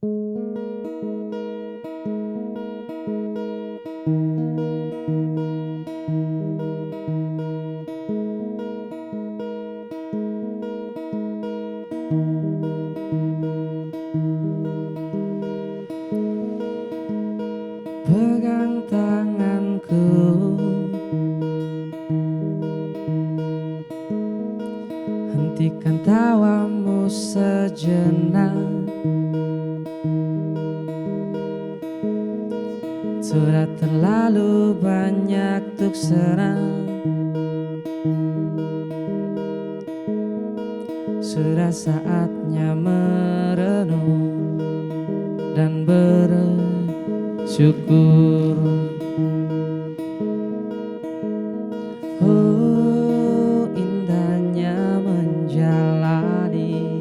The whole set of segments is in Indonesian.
Pegang tanganku, hentikan tawamu sejenak. Sudah terlalu banyak tuk serang, sudah saatnya merenung dan bersyukur. Oh, indahnya menjalani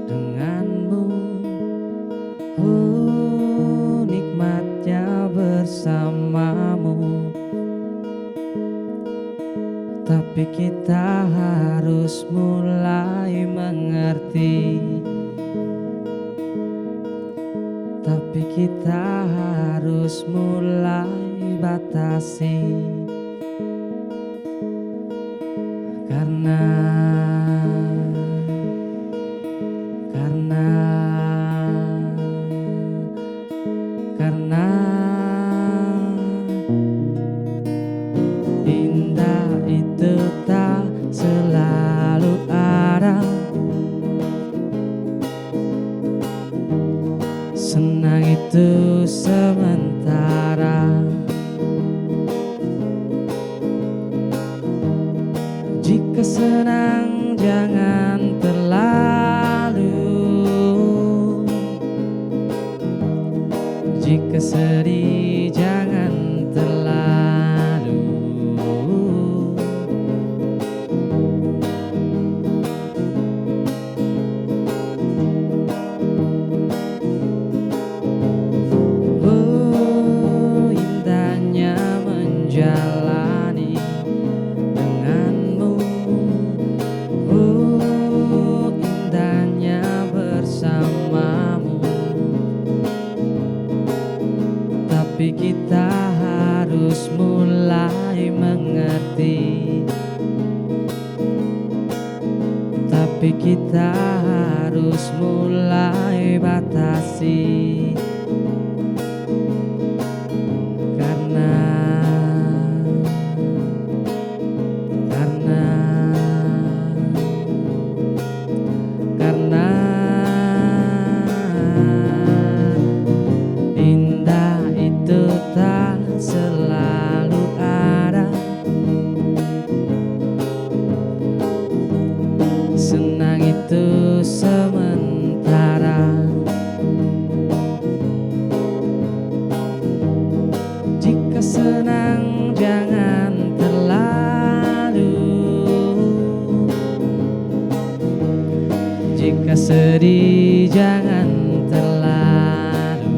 denganmu. Oh, nikmatnya bersamamu. Tapi kita harus mulai mengerti. Tapi kita harus mulai batasi. Karena indah itu tak selalu ada, senang itu sementara. Jika senang jangan terlalu, jika sedih jangan terlalu. Oh, indahnya menjalani denganmu. Oh, indahnya bersamamu. Tapi kita harus mulai mengerti. Tapi kita harus mulai batasi. Karena indah itu tak selalu ada, senang itu sementara. Jika senang jangan terlalu, jika sedih jangan terlalu.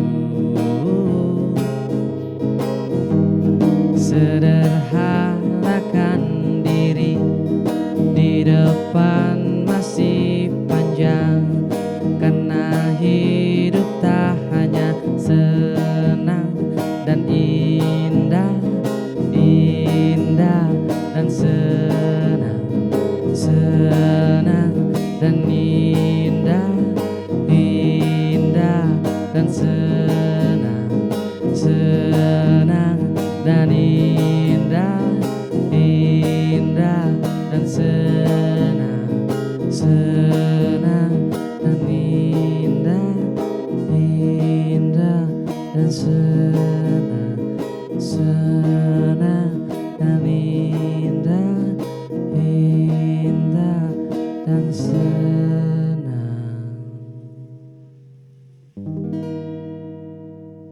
Sederhanakan diri, di depan masih panjang. Karena hidup tak hanya senang dan indah, indah dan senang, senang dan indah, indah dan senang, senang dan indah, indah dan senang, senang dan indah, indah dan senang.